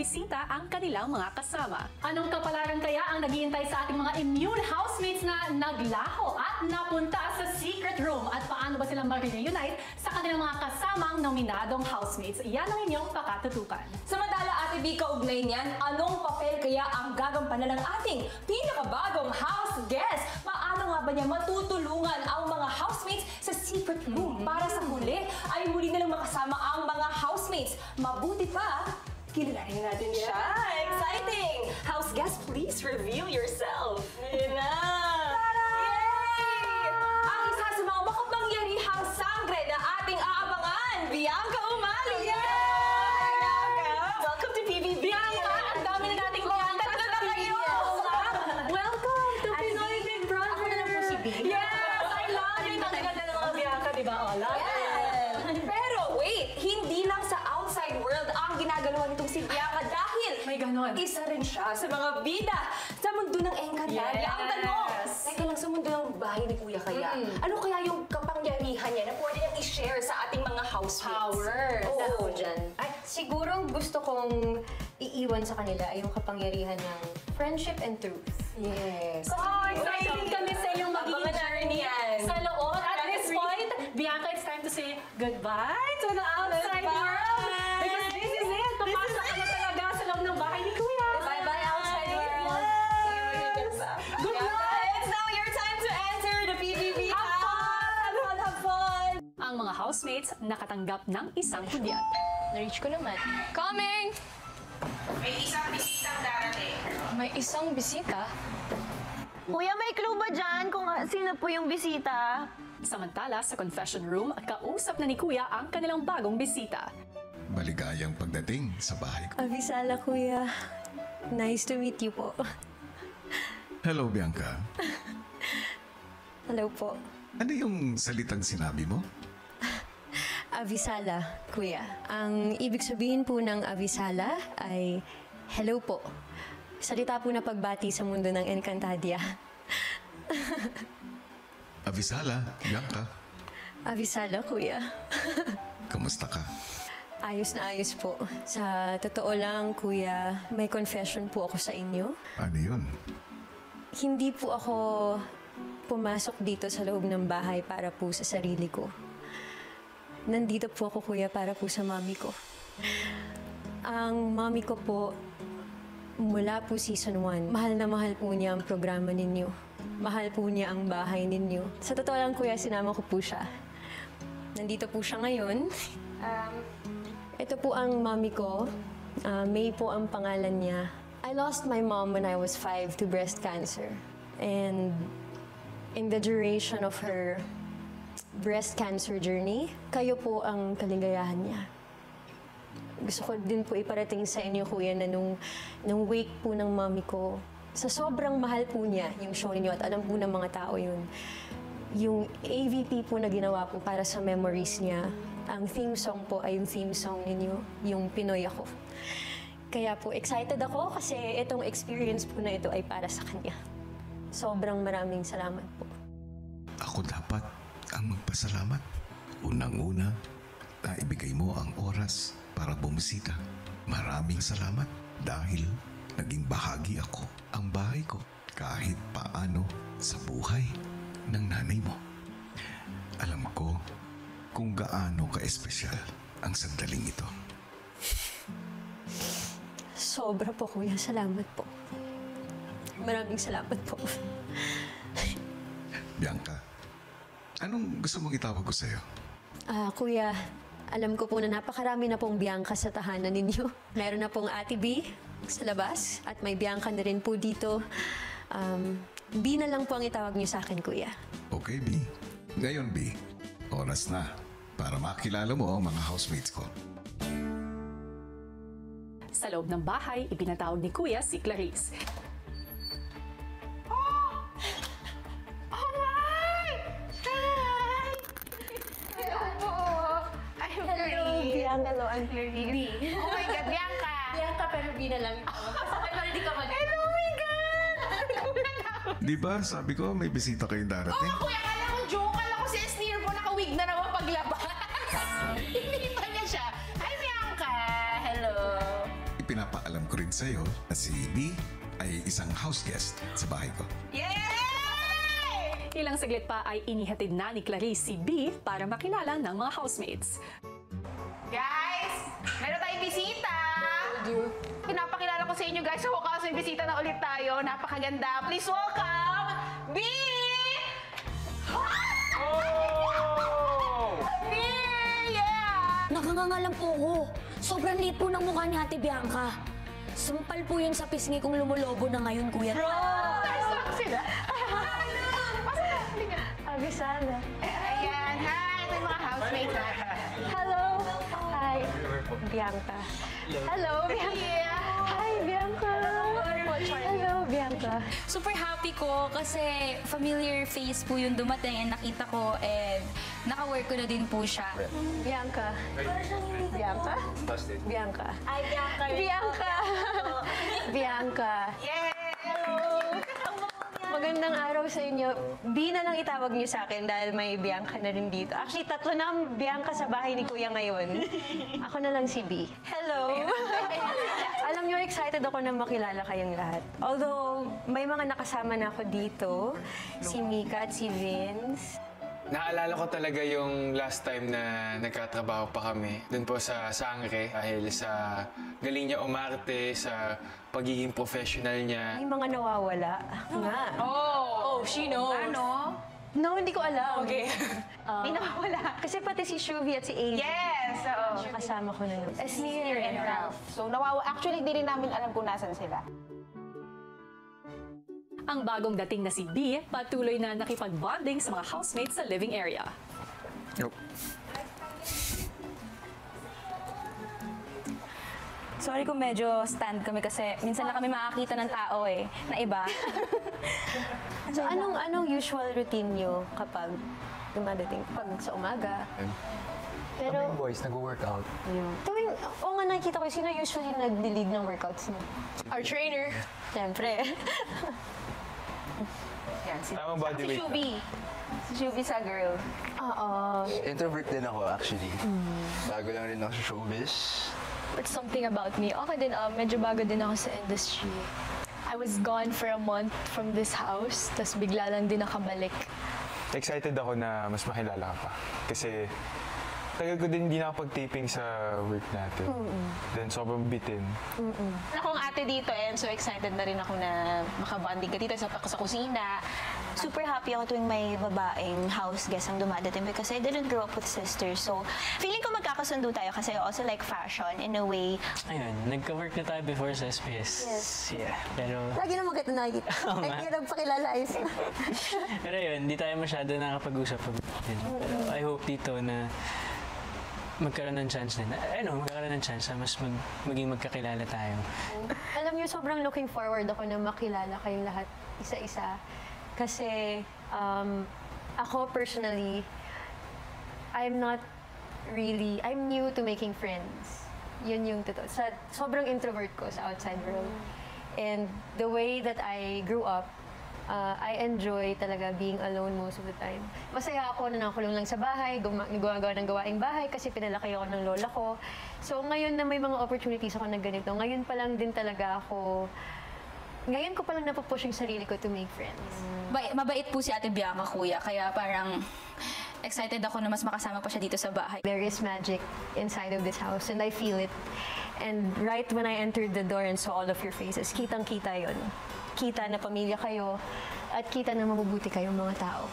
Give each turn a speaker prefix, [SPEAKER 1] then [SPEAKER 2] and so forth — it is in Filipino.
[SPEAKER 1] bisita ang kanilang mga kasama. Anong kapalaran kaya ang naghihintay sa ating mga immune housemates na naglaho at napunta sa secret room? At paano ba silang mag-reunite sa kanilang mga kasamang nominadong housemates? Yan ang inyong pakatutukan.
[SPEAKER 2] Samantala, Ate B, kaugnay niyan, anong papel kaya ang gagampanan ng ating pinakabagong house guest? Paano nga ba niya matutulungan ang mga housemates sa secret room para sa huli ay muli nilang makasama ang mga housemates? Mabuti pa, kilalanin natin siya. Exciting! House guest, please reveal yourself. Ayan na! Yay! Ang isa sa mga makapangyarihang sangre na ating aabangan, Bianca Umali! Yay! Welcome to PBB!
[SPEAKER 1] Bianca, ang dami na nating Bianca sa kayo! Welcome to Pinoy Big Brother!
[SPEAKER 2] Ako na lang po si B.
[SPEAKER 1] Yes! I love it! Ang ganda ng mga Bianca, di ba? Oh, love it!
[SPEAKER 2] Pero wait, hindi lang sa outside world ang ginagalawan nitong si Bianca dahil
[SPEAKER 1] May ganon.
[SPEAKER 2] isa rin siya sa mga bida sa mundo ng Encantadia.
[SPEAKER 1] Yes.
[SPEAKER 2] Ang tanong, teka lang, sa mundo ng bahay ni Kuya kaya, ano kaya yung kapangyarihan niya na pwede niyang i-share sa ating mga housemates?
[SPEAKER 1] Powers.
[SPEAKER 2] Oo.
[SPEAKER 3] Ako dyan. At siguro gusto kong iiwan sa kanila ay yung kapangyarihan ng friendship and truth.
[SPEAKER 2] Yes.
[SPEAKER 1] Oh, excited kami sa inyong magiging
[SPEAKER 2] Abangan natin yan.
[SPEAKER 1] sa loob. At this point, Bianca, it's time to say goodbye to the outside world. Because this is it. Pumasok ka na talaga sa loob ng bahay ni Kuya.
[SPEAKER 2] Bye-bye, outside world.
[SPEAKER 1] Yes.
[SPEAKER 2] Good luck! It's now your time to enter the PBB house! Have fun, have fun!
[SPEAKER 1] Ang mga housemates nakatanggap ng isang hudyat.
[SPEAKER 3] Na-reach ko naman. Coming!
[SPEAKER 4] May isang bisitang darating.
[SPEAKER 3] May isang bisita.
[SPEAKER 5] Kuya, may clue ba dyan kung sino po yung bisita?
[SPEAKER 1] Samantala, sa confession room, kausap na ni Kuya ang kanilang bagong bisita.
[SPEAKER 6] Maligayang pagdating sa bahay ko.
[SPEAKER 7] Avisala, Kuya. Nice to meet you po.
[SPEAKER 6] Hello, Bianca.
[SPEAKER 7] Hello po.
[SPEAKER 6] Ano yung salitang sinabi mo?
[SPEAKER 7] Avisala, Kuya. Ang ibig sabihin po ng avisala ay hello po. Salita po na pagbati sa mundo ng Encantadia.
[SPEAKER 6] Avisala, Bianca.
[SPEAKER 7] Avisala, Kuya.
[SPEAKER 6] Kamusta ka?
[SPEAKER 7] Ayos na ayos po. Sa totoo lang, Kuya, may confession po ako sa inyo.
[SPEAKER 6] Ano yun?
[SPEAKER 7] Hindi po ako pumasok dito sa loob ng bahay para po sa sarili ko. Nandito po ako, Kuya, para po sa mami ko. Ang mami ko po, mula po season 1, mahal na mahal po niya ang programa ninyo. Mahal po niya ang bahay ninyo. Sa totoo lang, Kuya, sinama ko po siya. Nandito po siya ngayon. Ito po ang mami ko. May po ang pangalan niya. I lost my mom when I was 5 to breast cancer. And in the duration of her breast cancer journey, kayo po ang kaligayahan niya. Gusto ko din po iparating sa inyo, Kuya, na nung wake po ng mami ko, sa sobrang mahal po niya yung show ninyo at alam po ng mga tao yun, yung AVP po na ginawa po para sa memories niya, ang theme song po ay yung theme song ninyo, yung Pinoy Ako. Kaya po excited ako kasi itong experience po na ito ay para sa kanya. Sobrang maraming salamat po.
[SPEAKER 6] Ako dapat ang magpasalamat. Unang-una, na ibigay mo ang oras para bumisita. Maraming salamat dahil naging bahagi ako ang bahay ko kahit paano sa buhay ng nanay mo. Alam ko kung gaano ka-espesyal ang sandaling ito.
[SPEAKER 7] Sobra po, Kuya. Salamat po. Maraming salamat po.
[SPEAKER 6] Bianca, anong gusto mong itawag ko sa'yo?
[SPEAKER 7] Kuya, alam ko po na napakarami na pong Bianca sa tahanan ninyo. Meron na pong Ate B sa labas at may Bianca na rin po dito. B na lang po ang itawag niyo sa akin, Kuya.
[SPEAKER 6] Okay, B. Ngayon, B, oras na para makilala mo ang mga housemates ko.
[SPEAKER 1] Sa loob ng bahay, ipinatawag ni Kuya si Clarice.
[SPEAKER 7] Bianca, hello, I'm Clarice.
[SPEAKER 4] Oh my God, Bianca!
[SPEAKER 7] Bianca, pero B na lang ito. Kasi para di ka mag-
[SPEAKER 4] Oh my God!
[SPEAKER 6] Di ba, sabi ko may bisita kayong darating?
[SPEAKER 4] Oh, kuya, kala ko joke. Kala ko si Esnir po nakawig na naman paglabas. Hindi pa niya siya. Hi, Bianca! Hello!
[SPEAKER 6] Ipinapaalam Ipaalam ko rin sa'yo na si B ay isang house guest sa bahay ko.
[SPEAKER 1] Ilang saglit pa ay inihatid na ni Clarice si B para makilala ng mga housemates.
[SPEAKER 4] Guys, meron tayong bisita! Pinapakilala ko sa inyo guys, sa wakas may bisita na ulit tayo. Napakaganda. Please welcome, B! B! Yeah!
[SPEAKER 8] Nakangangalang po ako. Sobrang liit po ng mukha ni Ate Bianca. Sampal po yun sa pisngi kong lumulobo na ngayon, Kuya.
[SPEAKER 4] Nice talk sila.
[SPEAKER 8] Agisada.
[SPEAKER 4] Ayan, hi! Ito yung mga housemates natin.
[SPEAKER 8] Hello. Hi. Bianca. Hello, Bianca. Hi, Bianca. Hello, Bianca.
[SPEAKER 9] Super happy ko kasi familiar face po yung dumating and nakita ko and naka-work ko na din po siya.
[SPEAKER 8] Bianca. Bianca? Bianca.
[SPEAKER 5] Ay, Bianca.
[SPEAKER 8] Bianca. Bianca. Hello. Magandang araw sa inyo. B na lang itawag niyo sa akin dahil may Bianca na rin dito. Actually, 3 na ang Bianca sa bahay ni Kuya ngayon. Ako na lang si B. Hello! Alam niyo, excited ako na makilala kayong lahat. Although, may mga nakasama na ako dito. Si Mika at si Vince.
[SPEAKER 10] Naalala ko talaga yung last time na nagkatrabaho pa kami dun po sa Sangre dahil sa galing niya umarte, sa pagiging professional niya.
[SPEAKER 8] May mga nawawala nga.
[SPEAKER 2] Oh, she knows.
[SPEAKER 4] Ano?
[SPEAKER 8] No, hindi ko alam.
[SPEAKER 2] Okay.
[SPEAKER 8] May nawawala. Kasi pati si Shuvi at si AJ.
[SPEAKER 4] Yes! Oo.
[SPEAKER 8] Kasama ko na nun.
[SPEAKER 4] Esnir and Ralph. So, actually, di rin namin alam kung nasan sila.
[SPEAKER 1] Ang bagong dating na si B, patuloy na nakipag-bonding sa mga housemates sa living area.
[SPEAKER 9] Sorry kung medyo stand kami kasi minsan lang kami makakita ng tao na iba.
[SPEAKER 8] So, anong usual routine nyo kapag dumadating? Pag sa umaga? Pero,
[SPEAKER 11] Boys, nag-workout.
[SPEAKER 8] nga nakikita ko, sino usually nag-lead ng workouts niyo?
[SPEAKER 2] Our trainer.
[SPEAKER 8] Siyempre.
[SPEAKER 10] Tamang body weight.
[SPEAKER 8] Si Shuvi sa girl. Oo.
[SPEAKER 11] Introvert din ako actually. Bago lang rin ako sa showbiz.
[SPEAKER 12] But something about me, okay din, medyo bago din ako sa industry. I was gone for a month from this house, tapos bigla lang din nakabalik.
[SPEAKER 10] Excited ako na mas makilala ka pa. Kasi tagal ko din hindi nakapag-taping sa work natin. Then sobrang bitin.
[SPEAKER 4] Akong ate dito and so excited na rin ako na makabanding ka dito sa kusina.
[SPEAKER 5] Super happy ako tuwing may babaeng house guest ang dumadating because I didn't grow up with sisters. So, feeling ko magkakasundo tayo kasi I also like fashion in a way.
[SPEAKER 13] Ayun, nagka-work na tayo before sa SBS.
[SPEAKER 5] Yes.
[SPEAKER 13] Yeah, pero...
[SPEAKER 8] Lagi naman kita nakikita. Ay, hirap pakilala ayos.
[SPEAKER 13] Pero yun, hindi tayo masyado nakapag-usap. Pero I hope dito na magkaroon ng chance din. Magkaroon ng chance na mas maging magkakilala tayo.
[SPEAKER 8] Alam niyo, sobrang looking forward ako na makilala kayong lahat isa-isa. Kasi ako personally, I'm new to making friends. Yun yung totoo. Sobrang introvert ko sa outside world. And the way that I grew up, I enjoy talaga being alone most of the time. Masaya ako na nakakulong lang sa bahay, gumagawa ng gawaing bahay kasi pinalaki ako ng lola ko. So ngayon na may mga opportunities ako na ganito, ngayon pa lang din talaga ako, ngayon ko pa lang napupush yung sarili ko to make friends.
[SPEAKER 9] Mabait po si Ate Bianca, Kuya, kaya parang excited ako na mas makasama pa siya dito sa bahay.
[SPEAKER 8] There is magic inside of this house and I feel it. And right when I entered the door and saw all of your faces, kitang-kita yon. Kita na pamilya kayo at kita na mabubuti kayong mga tao.